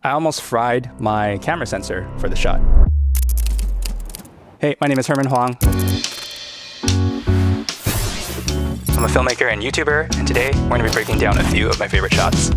I almost fried my camera sensor for the shot. Hey, my name is Herman Huang. I'm a filmmaker and YouTuber, and today we're going to be breaking down a few of my favorite shots.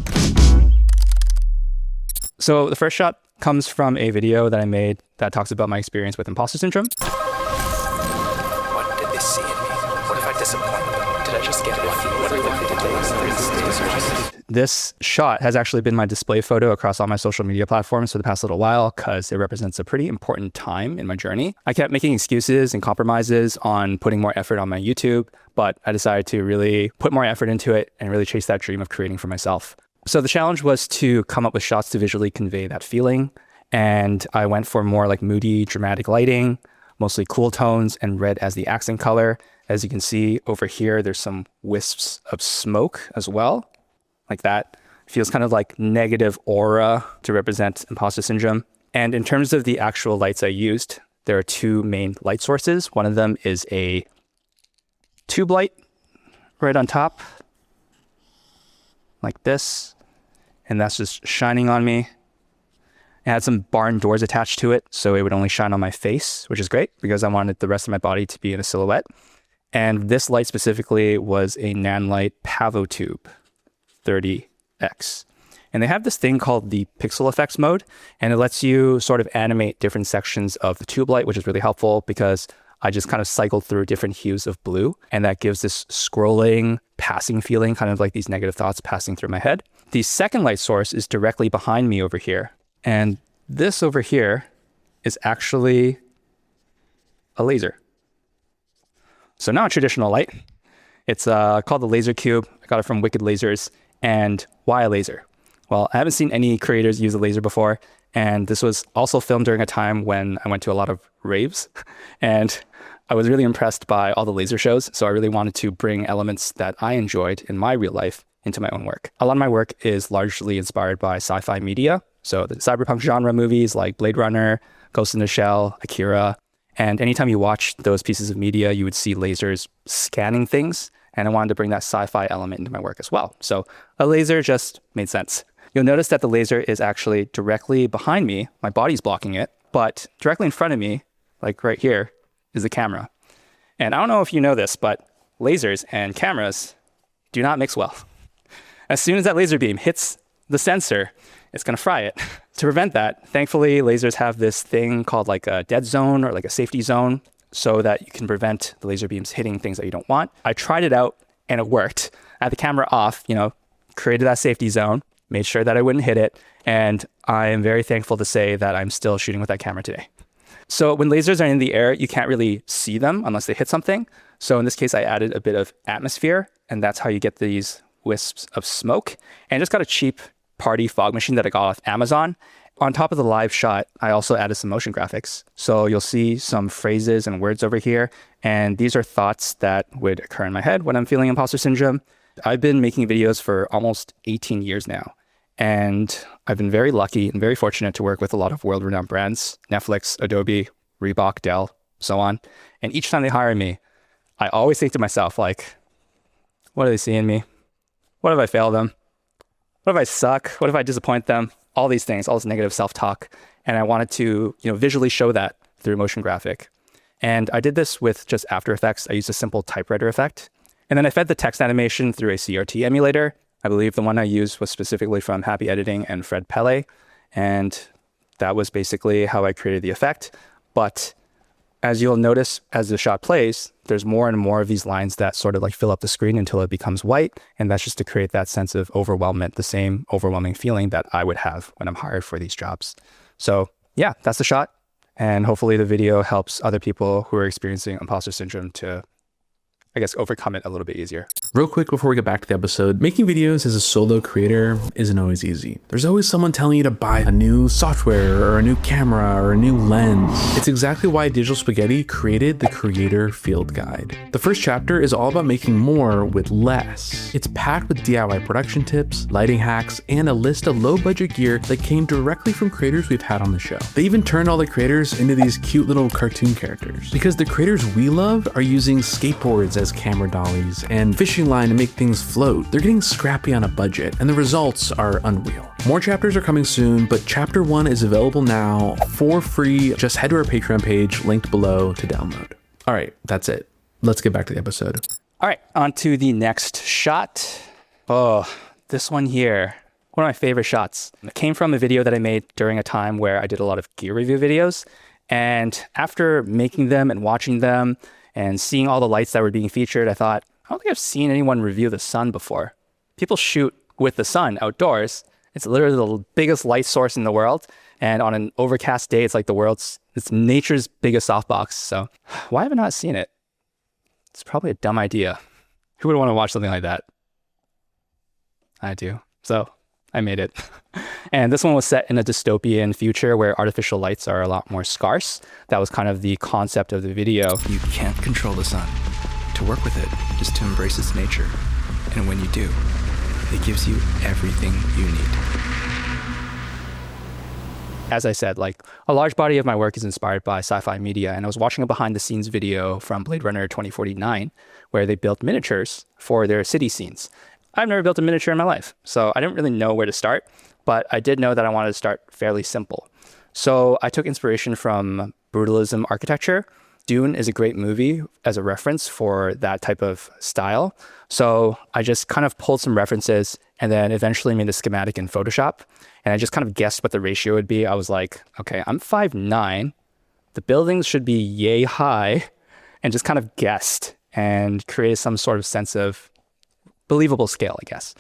So the first shot comes from a video that I made that talks about my experience with imposter syndrome. What did they see in me? What if I disappointed them? Did I just get lucky? What if they did things? This shot has actually been my display photo across all my social media platforms for the past little while because it represents a pretty important time in my journey. I kept making excuses and compromises on putting more effort on my YouTube, but I decided to really put more effort into it and really chase that dream of creating for myself. So the challenge was to come up with shots to visually convey that feeling. And I went for more like moody, dramatic lighting, mostly cool tones, and red as the accent color. As you can see over here, there's some wisps of smoke as well. Like that. It feels kind of like negative aura to represent imposter syndrome. And in terms of the actual lights I used, there are two main light sources. One of them is a tube light right on top, like this. And that's just shining on me. It had some barn doors attached to it, so it would only shine on my face, which is great because I wanted the rest of my body to be in a silhouette. And this light specifically was a Nanlite Pavotube 30X. And they have this thing called the pixel effects mode, and it lets you sort of animate different sections of the tube light, which is really helpful because I just kind of cycled through different hues of blue, and that gives this scrolling, passing feeling, kind of like these negative thoughts passing through my head. The second light source is directly behind me over here. And this over here is actually a laser. So not a traditional light. It's called the Laser Cube. I got it from Wicked Lasers. And why a laser? Well, I haven't seen any creators use a laser before. And this was also filmed during a time when I went to a lot of raves. And I was really impressed by all the laser shows. So I really wanted to bring elements that I enjoyed in my real life into my own work. A lot of my work is largely inspired by sci-fi media. So the cyberpunk genre movies like Blade Runner, Ghost in the Shell, Akira. And anytime you watch those pieces of media, you would see lasers scanning things. And I wanted to bring that sci-fi element into my work as well. So a laser just made sense. You'll notice that the laser is actually directly behind me. My body's blocking it, but directly in front of me, like right here, is the camera. And I don't know if you know this, but lasers and cameras do not mix well. As soon as that laser beam hits the sensor, it's going to fry it. To prevent that, thankfully, lasers have this thing called like a dead zone or like a safety zone so that you can prevent the laser beams hitting things that you don't want. I tried it out and it worked. I had the camera off, created that safety zone, made sure that I wouldn't hit it. And I am very thankful to say that I'm still shooting with that camera today. So when lasers are in the air, you can't really see them unless they hit something. So in this case, I added a bit of atmosphere, and that's how you get these wisps of smoke. And I just got a cheap party fog machine that I got off Amazon. On top of the live shot, I also added some motion graphics. So you'll see some phrases and words over here. And these are thoughts that would occur in my head when I'm feeling imposter syndrome. I've been making videos for almost 18 years now. And I've been very lucky and very fortunate to work with a lot of world-renowned brands, Netflix, Adobe, Reebok, Dell, so on. And each time they hire me, I always think to myself, like, what do they see in me? What if I fail them? What if I suck? What if I disappoint them? All these things, all this negative self-talk. And I wanted to, visually show that through motion graphic. And I did this with just After Effects. I used a simple typewriter effect. And then I fed the text animation through a CRT emulator. I believe the one I used was specifically from Happy Editing and Fred Pelle. And that was basically how I created the effect. But as you'll notice, as the shot plays, there's more and more of these lines that sort of like fill up the screen until it becomes white. And that's just to create that sense of overwhelmment, the same overwhelming feeling that I would have when I'm hired for these jobs. So yeah, that's the shot. And hopefully the video helps other people who are experiencing imposter syndrome to, overcome it a little bit easier. Real quick before we get back to the episode, making videos as a solo creator isn't always easy. There's always someone telling you to buy a new software or a new camera or a new lens. It's exactly why Digital Spaghetti created the Creator Field Guide. The first chapter is all about making more with less. It's packed with DIY production tips, lighting hacks, and a list of low-budget gear that came directly from creators we've had on the show. They even turned all the creators into these cute little cartoon characters. Because the creators we love are using skateboards as camera dollies and fishing finishing line to make things float. They're getting scrappy on a budget, and the results are unreal. More chapters are coming soon, but chapter 1 is available now for free. Just head to our Patreon page, linked below, to download. All right, that's it. Let's get back to the episode. All right, on to the next shot. Oh, this one here. One of my favorite shots. It came from a video that I made during a time where I did a lot of gear review videos. And after making them and watching them and seeing all the lights that were being featured, I thought, I don't think I've seen anyone review the sun before. People shoot with the sun outdoors. It's literally the biggest light source in the world. And on an overcast day, it's like it's nature's biggest softbox. So why have I not seen it? It's probably a dumb idea. Who would want to watch something like that? I do. So I made it. And this one was set in a dystopian future where artificial lights are a lot more scarce. That was kind of the concept of the video. You can't control the sun. To work with it is to embrace its nature. And when you do, it gives you everything you need. As I said, like a large body of my work is inspired by sci-fi media. And I was watching a behind the scenes video from Blade Runner 2049, where they built miniatures for their city scenes. I've never built a miniature in my life, so I didn't really know where to start, but I did know that I wanted to start fairly simple. So I took inspiration from brutalism architecture. Dune is a great movie as a reference for that type of style. So I just kind of pulled some references and then eventually made a schematic in Photoshop. And I just kind of guessed what the ratio would be. I was like, okay, I'm 5'9". The buildings should be yay high, and just kind of guessed and created some sort of sense of believable scale, I guess.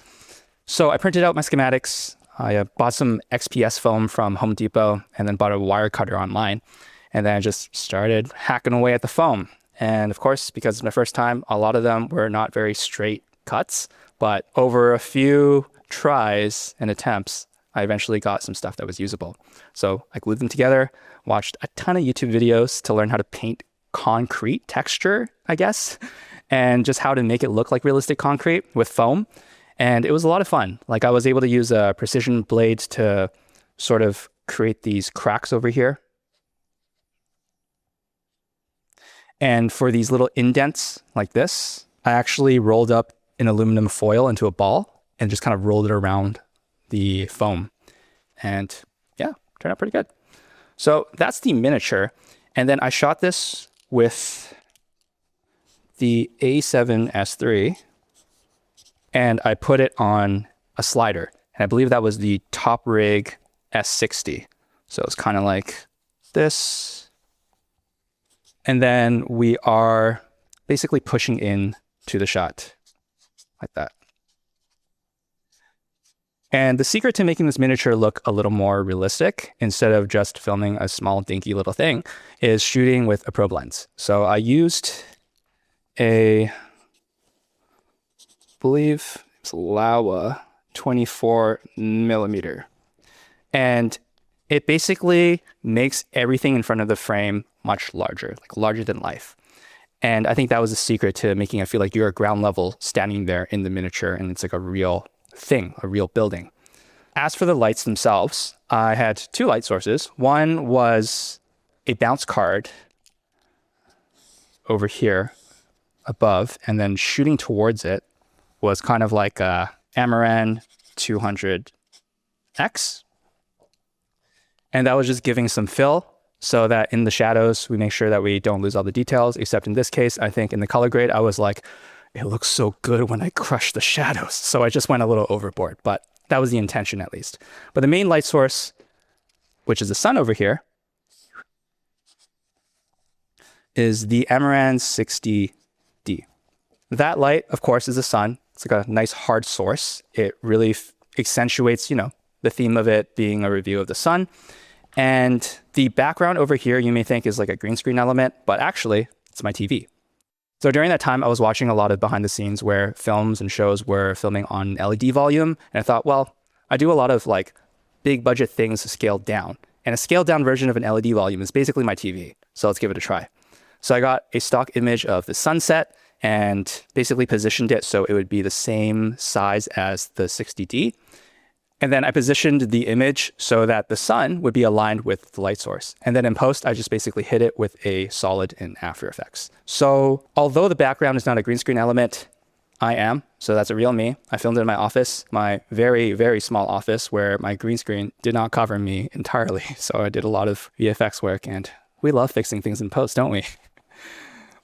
So I printed out my schematics. I bought some XPS foam from Home Depot and then bought a wire cutter online. And then I just started hacking away at the foam. And of course, because it's my first time, a lot of them were not very straight cuts. But over a few tries and attempts, I eventually got some stuff that was usable. So I glued them together, watched a ton of YouTube videos to learn how to paint concrete texture, I guess, and just how to make it look like realistic concrete with foam. And it was a lot of fun. Like I was able to use a precision blade to sort of create these cracks over here. And for these little indents like this, I actually rolled up an aluminum foil into a ball and just kind of rolled it around the foam. And yeah, turned out pretty good. So that's the miniature. And then I shot this with the A7S3 and I put it on a slider. And I believe that was the Top Rig S60. So it's kind of like this. And then we are basically pushing in to the shot like that. And the secret to making this miniature look a little more realistic, instead of just filming a small dinky little thing, is shooting with a probe lens. So I used I believe it's Laowa 24 millimeter. And it basically makes everything in front of the frame much larger, like larger than life. And I think that was the secret to making it feel like you're at ground level standing there in the miniature and it's like a real thing, a real building. As for the lights themselves, I had two light sources. One was a bounce card over here above, and then shooting towards it was kind of like a Amaran 200X. And that was just giving some fill so that in the shadows, we make sure that we don't lose all the details, except in this case, I think in the color grade, I was like, it looks so good when I crush the shadows. So I just went a little overboard, but that was the intention at least. But the main light source, which is the sun over here, is the Amaran 60D. That light, of course, is the sun. It's like a nice hard source. It really accentuates, the theme of it being a review of the sun. And the background over here, you may think is like a green screen element, but actually it's my TV. So during that time, I was watching a lot of behind the scenes where films and shows were filming on LED volume. And I thought, well, I do a lot of like big budget things scaled down. And a scaled down version of an LED volume is basically my TV. So let's give it a try. So I got a stock image of the sunset and basically positioned it so it would be the same size as the 60D. And then I positioned the image so that the sun would be aligned with the light source. And then in post, I just basically hit it with a solid in After Effects. So although the background is not a green screen element, I am. So that's a real me. I filmed it in my office, my very, very small office where my green screen did not cover me entirely. So I did a lot of VFX work, and we love fixing things in post, don't we?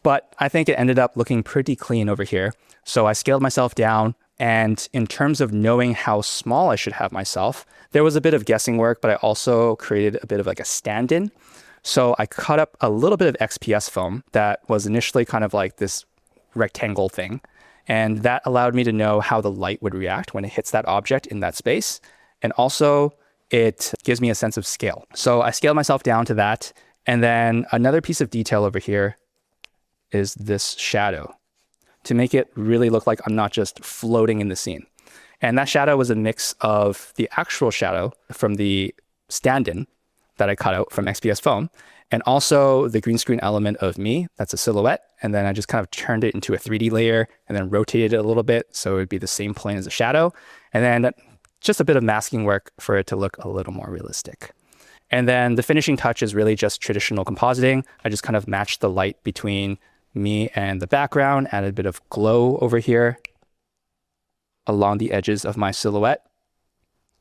But I think it ended up looking pretty clean over here. So I scaled myself down. And in terms of knowing how small I should have myself, there was a bit of guessing work, but I also created a bit of like a stand-in. So I cut up a little bit of XPS foam that was initially kind of like this rectangle thing. And that allowed me to know how the light would react when it hits that object in that space. And also it gives me a sense of scale. So I scaled myself down to that. And then another piece of detail over here is this shadow to make it really look like I'm not just floating in the scene. And that shadow was a mix of the actual shadow from the stand-in that I cut out from XPS foam, and also the green screen element of me, that's a silhouette. And then I just kind of turned it into a 3D layer and then rotated it a little bit so it would be the same plane as the shadow. And then just a bit of masking work for it to look a little more realistic. And then the finishing touch is really just traditional compositing. I just kind of matched the light between me and the background, added a bit of glow over here along the edges of my silhouette.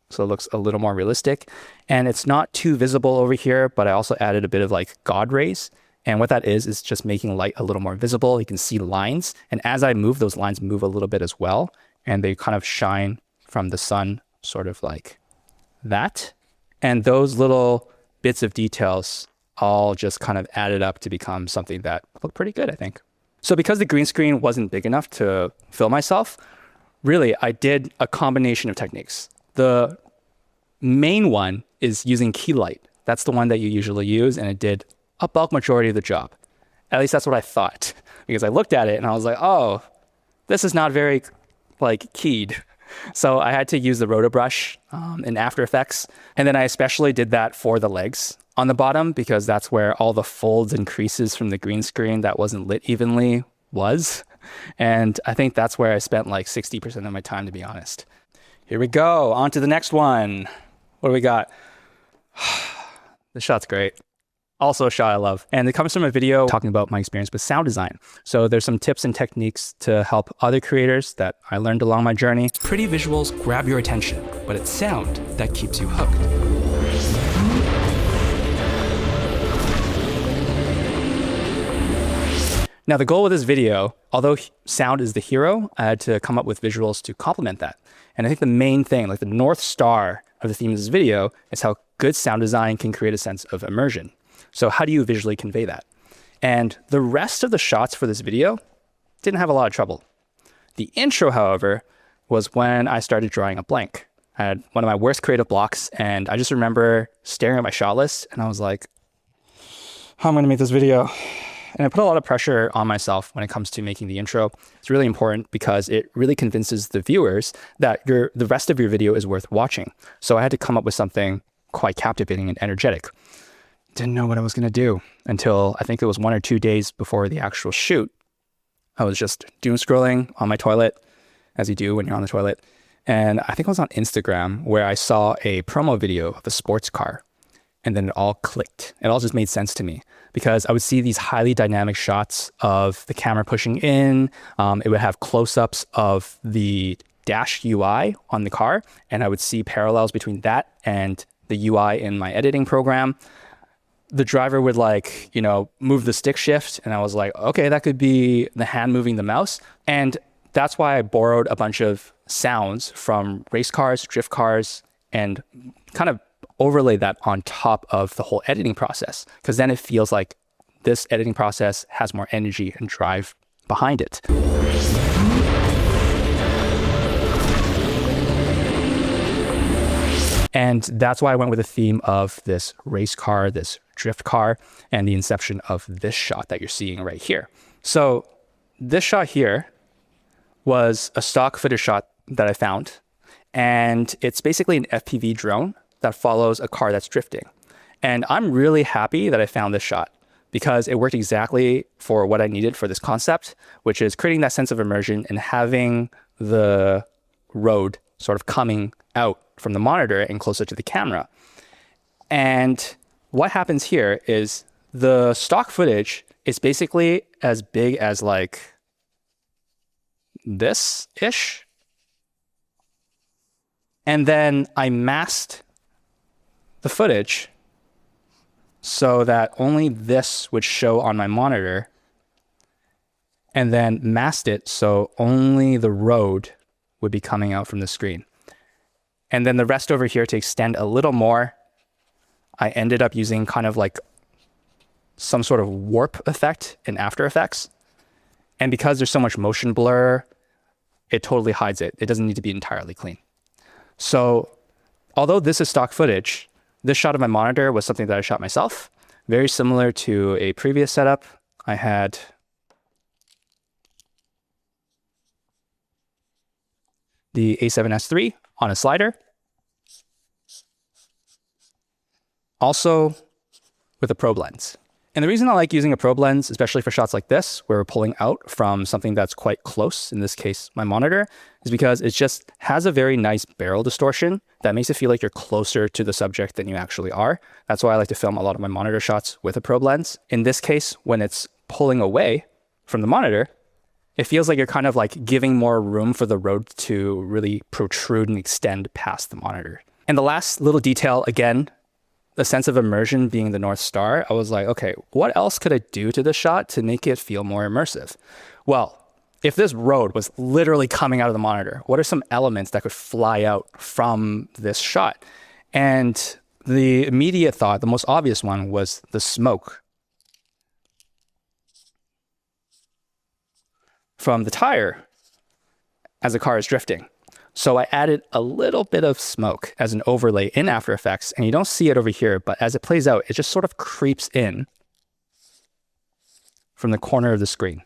So it looks a little more realistic. And it's not too visible over here, but I also added a bit of like God rays. And what that is just making light a little more visible. You can see lines. And as I move, those lines move a little bit as well. And they kind of shine from the sun, sort of like that. And those little bits of details all just kind of added up to become something that looked pretty good, I think. So because the green screen wasn't big enough to film myself, really, I did a combination of techniques. The main one is using key light. That's the one that you usually use, and it did a bulk majority of the job. At least that's what I thought, because I looked at it and I was like, oh, this is not very like keyed. So I had to use the roto brush in After Effects. And then I especially did that for the legs on the bottom, because that's where all the folds and creases from the green screen that wasn't lit evenly was. And I think that's where I spent like 60% of my time, to be honest. Here we go. On to the next one. What do we got? This shot's great. Also a shot I love. And it comes from a video talking about my experience with sound design. So there's some tips and techniques to help other creators that I learned along my journey. Pretty visuals grab your attention, but it's sound that keeps you hooked. Now, the goal with this video, although sound is the hero, I had to come up with visuals to complement that. And I think the main thing, like the North Star of the theme of this video, is how good sound design can create a sense of immersion. So how do you visually convey that? And the rest of the shots for this video didn't have a lot of trouble. The intro, however, was when I started drawing a blank. I had one of my worst creative blocks, and I just remember staring at my shot list, and I was like, how am I gonna make this video? And I put a lot of pressure on myself when it comes to making the intro. It's really important because it really convinces the viewers that the rest of your video is worth watching. So I had to come up with something quite captivating and energetic. Didn't know what I was going to do until I think it was 1 or 2 days before the actual shoot. I was just doom scrolling on my toilet, as you do when you're on the toilet. And I think I was on Instagram where I saw a promo video of a sports car. And then it all clicked. It all just made sense to me, because I would see these highly dynamic shots of the camera pushing in. It would have close-ups of the dash UI on the car, and I would see parallels between that and the UI in my editing program. The driver would move the stick shift, and I was like, okay, that could be the hand moving the mouse. And that's why I borrowed a bunch of sounds from race cars, drift cars, and kind of overlay that on top of the whole editing process, because then it feels like this editing process has more energy and drive behind it. And that's why I went with the theme of this race car, this drift car, and the inception of this shot that you're seeing right here. So this shot here was a stock footage shot that I found, and it's basically an FPV drone that follows a car that's drifting. And I'm really happy that I found this shot, because it worked exactly for what I needed for this concept, which is creating that sense of immersion and having the road sort of coming out from the monitor and closer to the camera. And what happens here is the stock footage is basically as big as like this-ish. And then I masked the footage so that only this would show on my monitor, and then masked it so only the road would be coming out from the screen. And then the rest over here, to extend a little more, I ended up using kind of like some sort of warp effect in After Effects. And because there's so much motion blur, it totally hides it. It doesn't need to be entirely clean. So although this is stock footage, this shot of my monitor was something that I shot myself. Very similar to a previous setup. I had the A7S III on a slider. Also with a probe lens. And the reason I like using a probe lens, especially for shots like this, where we're pulling out from something that's quite close, in this case, my monitor, is because it just has a very nice barrel distortion that makes it feel like you're closer to the subject than you actually are. That's why I like to film a lot of my monitor shots with a probe lens. In this case, when it's pulling away from the monitor, it feels like you're kind of like giving more room for the road to really protrude and extend past the monitor. And the last little detail, again, the sense of immersion being the North Star, I was like, okay, what else could I do to this shot to make it feel more immersive? Well, if this road was literally coming out of the monitor, what are some elements that could fly out from this shot? And the immediate thought, the most obvious one, was the smoke from the tire as the car is drifting. So I added a little bit of smoke as an overlay in After Effects, and you don't see it over here, but as it plays out, it just sort of creeps in from the corner of the screen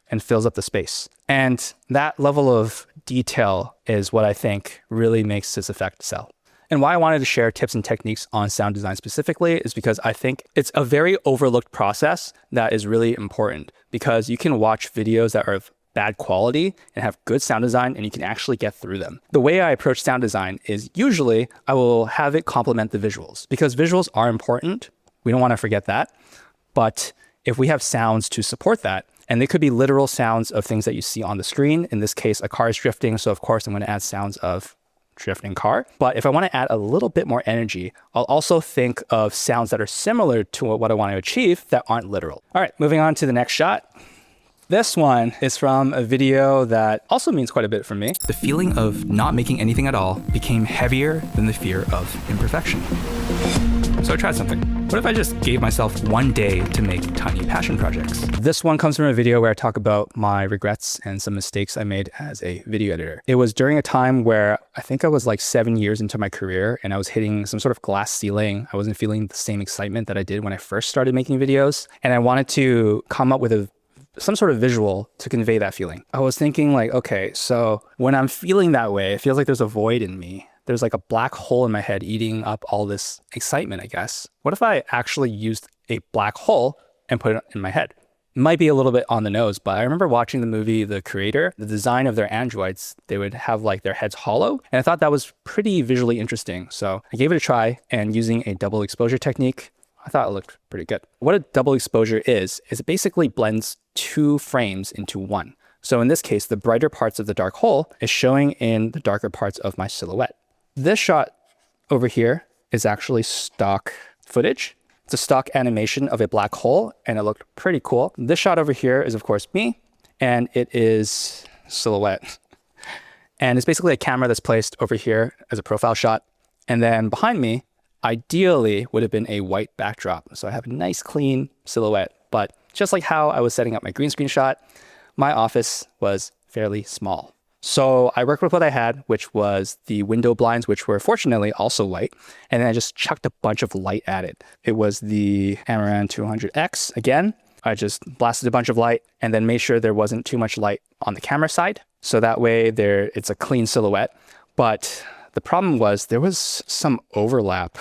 and fills up the space. And that level of detail is what I think really makes this effect sell. And why I wanted to share tips and techniques on sound design specifically is because I think it's a very overlooked process that is really important, because you can watch videos that are of bad quality and have good sound design, and you can actually get through them. The way I approach sound design is usually I will have it complement the visuals, because visuals are important. We don't want to forget that. But if we have sounds to support that, and they could be literal sounds of things that you see on the screen, in this case, a car is drifting. So of course I'm going to add sounds of drifting car. But if I want to add a little bit more energy, I'll also think of sounds that are similar to what I want to achieve that aren't literal. All right, moving on to the next shot. This one is from a video that also means quite a bit for me. The feeling of not making anything at all became heavier than the fear of imperfection. So I tried something. What if I just gave myself one day to make tiny passion projects? This one comes from a video where I talk about my regrets and some mistakes I made as a video editor. It was during a time where I think I was like 7 years into my career, and I was hitting some sort of glass ceiling. I wasn't feeling the same excitement that I did when I first started making videos. And I wanted to come up with some sort of visual to convey that feeling. I was thinking like, okay, so when I'm feeling that way, it feels like there's a void in me. There's like a black hole in my head eating up all this excitement, I guess. What if I actually used a black hole and put it in my head? It might be a little bit on the nose, but I remember watching the movie The Creator, the design of their androids, they would have like their heads hollow. And I thought that was pretty visually interesting. So I gave it a try, and using a double exposure technique, I thought it looked pretty good. What a double exposure is it basically blends 2 frames into one. So in this case, the brighter parts of the dark hole is showing in the darker parts of my silhouette. This shot over here is actually stock footage. It's a stock animation of a black hole, and it looked pretty cool. This shot over here is, of course, me, and it is silhouette. And it's basically a camera that's placed over here as a profile shot. And then behind me, ideally would have been a white backdrop. So I have a nice clean silhouette, but just like how I was setting up my green screen shot, my office was fairly small. So I worked with what I had, which was the window blinds, which were fortunately also white. And then I just chucked a bunch of light at it. It was the Amaran 200X. Again, I just blasted a bunch of light and then made sure there wasn't too much light on the camera side. So that way it's a clean silhouette. But the problem was there was some overlap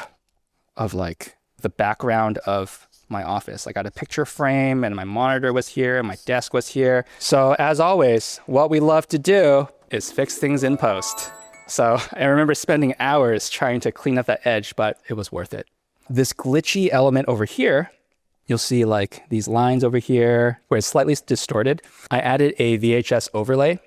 of like the background of my office. I got a picture frame and my monitor was here and my desk was here. So as always, what we love to do is fix things in post. So I remember spending hours trying to clean up that edge, but it was worth it. This glitchy element over here, you'll see like these lines over here where it's slightly distorted. I added a VHS overlay,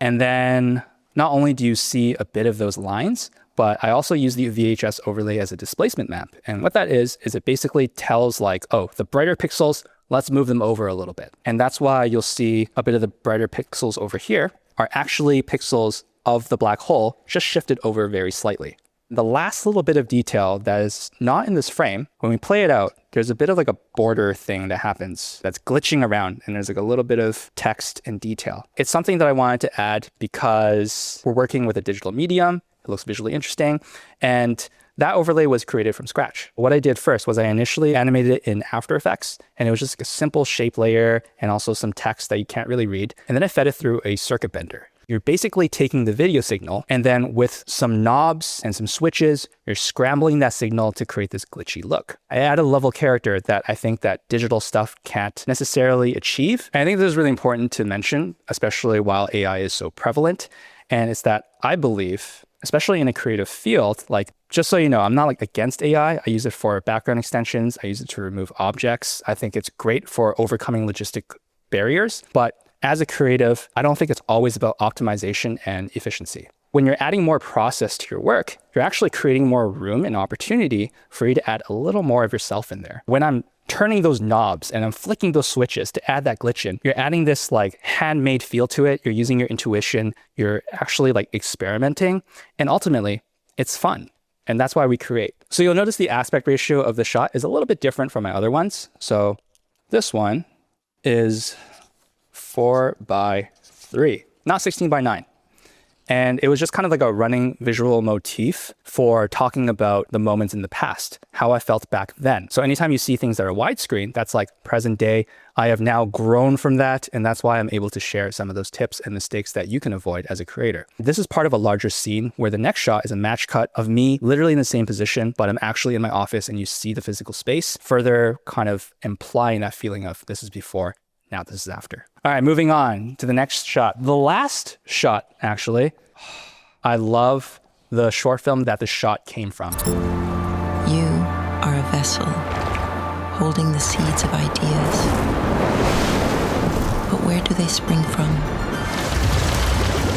And then not only do you see a bit of those lines, but I also use the VHS overlay as a displacement map. And what that is it basically tells like, oh, the brighter pixels, let's move them over a little bit. And that's why you'll see a bit of the brighter pixels over here are actually pixels of the black hole, just shifted over very slightly. The last little bit of detail that is not in this frame, when we play it out, there's a bit of like a border thing that happens that's glitching around, and there's like a little bit of text and detail. It's something that I wanted to add because we're working with a digital medium. It looks visually interesting. And that overlay was created from scratch. What I did first was I initially animated it in After Effects, and it was just like a simple shape layer and also some text that you can't really read. And then I fed it through a circuit bender. You're basically taking the video signal, and then with some knobs and some switches, you're scrambling that signal to create this glitchy look. I add a level character that I think that digital stuff can't necessarily achieve. And I think this is really important to mention, especially while AI is so prevalent. And it's that I believe, especially in a creative field, like, just so you know, I'm not like against AI. I use it for background extensions. I use it to remove objects. I think it's great for overcoming logistic barriers, but as a creative, I don't think it's always about optimization and efficiency. When you're adding more process to your work, you're actually creating more room and opportunity for you to add a little more of yourself in there. When I'm turning those knobs and I'm flicking those switches to add that glitch in, you're adding this like handmade feel to it. You're using your intuition. You're actually like experimenting. And ultimately, it's fun. And that's why we create. So you'll notice the aspect ratio of the shot is a little bit different from my other ones. So this one is 4:3, not 16:9. And it was just kind of like a running visual motif for talking about the moments in the past, how I felt back then. So anytime you see things that are widescreen, that's like present day. I have now grown from that, and that's why I'm able to share some of those tips and mistakes that you can avoid as a creator. This is part of a larger scene where the next shot is a match cut of me literally in the same position, but I'm actually in my office and you see the physical space, further kind of implying that feeling of this is before, now this is after. All right, moving on to the next shot. The last shot, actually, I love the short film that the shot came from. You are a vessel holding the seeds of ideas. But where do they spring from?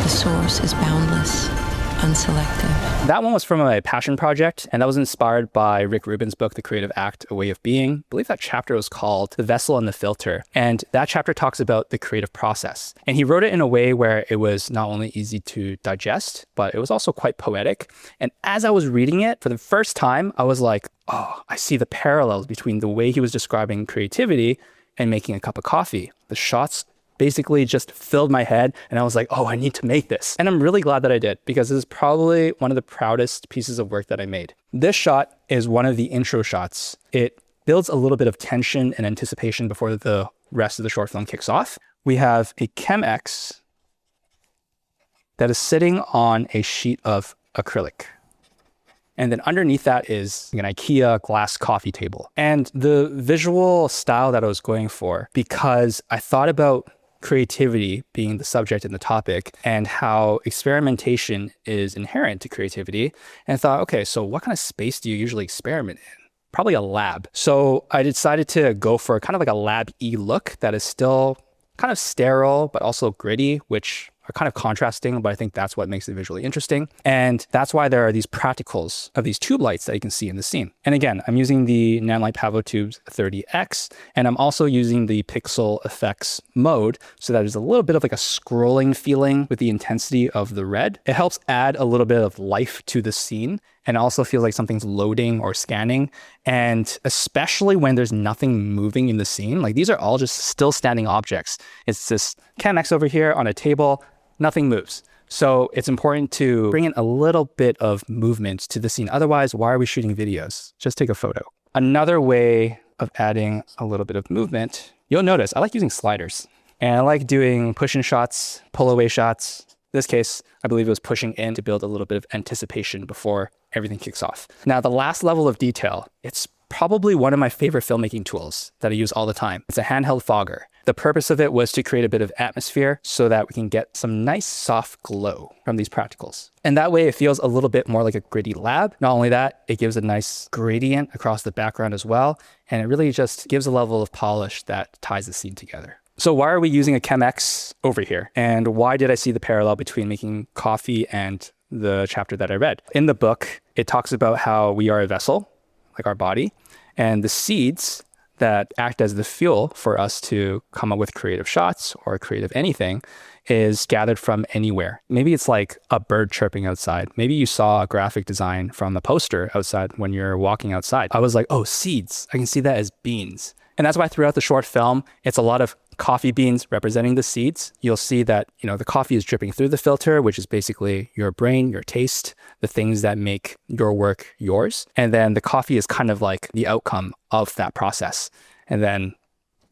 The source is boundless, unselective. That one was from my passion project, and that was inspired by Rick Rubin's book, The Creative Act, A Way of Being. I believe that chapter was called The Vessel and the Filter. And that chapter talks about the creative process. And he wrote it in a way where it was not only easy to digest, but it was also quite poetic. And as I was reading it for the first time, I was like, oh, I see the parallels between the way he was describing creativity and making a cup of coffee. The shots basically just filled my head, and I was like, oh, I need to make this. And I'm really glad that I did, because this is probably one of the proudest pieces of work that I made. This shot is one of the intro shots. It builds a little bit of tension and anticipation before the rest of the short film kicks off. We have a Chemex that is sitting on a sheet of acrylic. And then underneath that is an IKEA glass coffee table. And the visual style that I was going for, because I thought about creativity being the subject and the topic, and how experimentation is inherent to creativity. And I thought, okay, so what kind of space do you usually experiment in? Probably a lab. So I decided to go for kind of like a lab-y look that is still kind of sterile, but also gritty, which are kind of contrasting, but I think that's what makes it visually interesting. And that's why there are these practicals of these tube lights that you can see in the scene. And again, I'm using the Nanlite Pavo Tubes 30X, and I'm also using the pixel effects mode so that there's a little bit of like a scrolling feeling with the intensity of the red. It helps add a little bit of life to the scene, and also feels like something's loading or scanning. And especially when there's nothing moving in the scene, like these are all just still standing objects. It's this Chemex over here on a table, nothing moves. So it's important to bring in a little bit of movement to the scene. Otherwise, why are we shooting videos? Just take a photo. Another way of adding a little bit of movement, you'll notice I like using sliders. And I like doing push-in shots, pull-away shots. In this case, I believe it was pushing in to build a little bit of anticipation before everything kicks off. Now, the last level of detail, it's probably one of my favorite filmmaking tools that I use all the time. It's a handheld fogger. The purpose of it was to create a bit of atmosphere so that we can get some nice soft glow from these practicals. And that way it feels a little bit more like a gritty lab. Not only that, it gives a nice gradient across the background as well. And it really just gives a level of polish that ties the scene together. So why are we using a ChemX over here? And why did I see the parallel between making coffee and the chapter that I read? In the book, it talks about how we are a vessel, like our body, and the seeds that act as the fuel for us to come up with creative shots or creative anything is gathered from anywhere. Maybe it's like a bird chirping outside. Maybe you saw a graphic design from a poster outside when you're walking outside. I was like, oh, seeds. I can see that as beans. And that's why throughout the short film, it's a lot of coffee beans representing the seeds. You'll see that, the coffee is dripping through the filter, which is basically your brain, your taste, the things that make your work yours. And then the coffee is kind of like the outcome of that process. And then,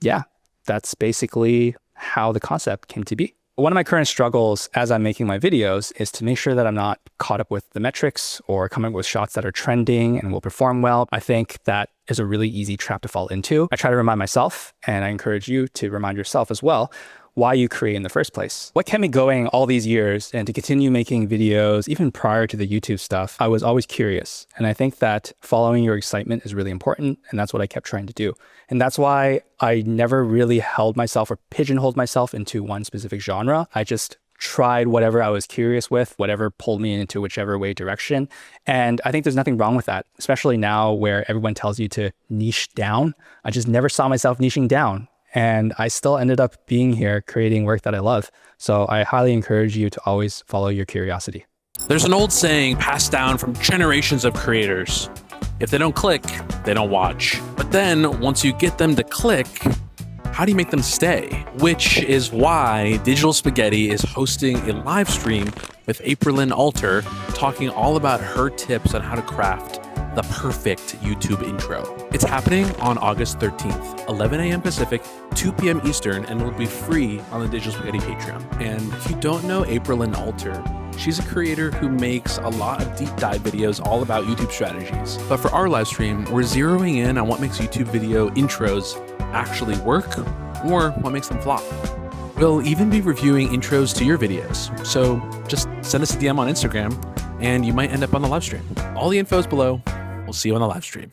yeah, that's basically how the concept came to be. One of my current struggles as I'm making my videos is to make sure that I'm not caught up with the metrics or coming up with shots that are trending and will perform well. I think that is a really easy trap to fall into. I try to remind myself, and I encourage you to remind yourself as well, why you create in the first place. What kept me going all these years and to continue making videos, even prior to the YouTube stuff, I was always curious. And I think that following your excitement is really important. And that's what I kept trying to do. And that's why I never really held myself or pigeonholed myself into one specific genre. I just tried whatever I was curious with, whatever pulled me into whichever way direction. And I think there's nothing wrong with that, especially now where everyone tells you to niche down. I just never saw myself niching down. And I still ended up being here creating work that I love. So I highly encourage you to always follow your curiosity. There's an old saying passed down from generations of creators. If they don't click, they don't watch. But then once you get them to click, how do you make them stay? Which is why Digital Spaghetti is hosting a live stream with Aprilyn Alter, talking all about her tips on how to craft the perfect YouTube intro. It's happening on August 13th, 11 a.m. Pacific, 2 p.m. Eastern, and will be free on the Digital Spaghetti Patreon. And if you don't know Aprilyn Alter, she's a creator who makes a lot of deep dive videos all about YouTube strategies. But for our live stream, we're zeroing in on what makes YouTube video intros actually work or what makes them flop. We'll even be reviewing intros to your videos. So just send us a DM on Instagram and you might end up on the live stream. All the info is below. We'll see you on the live stream.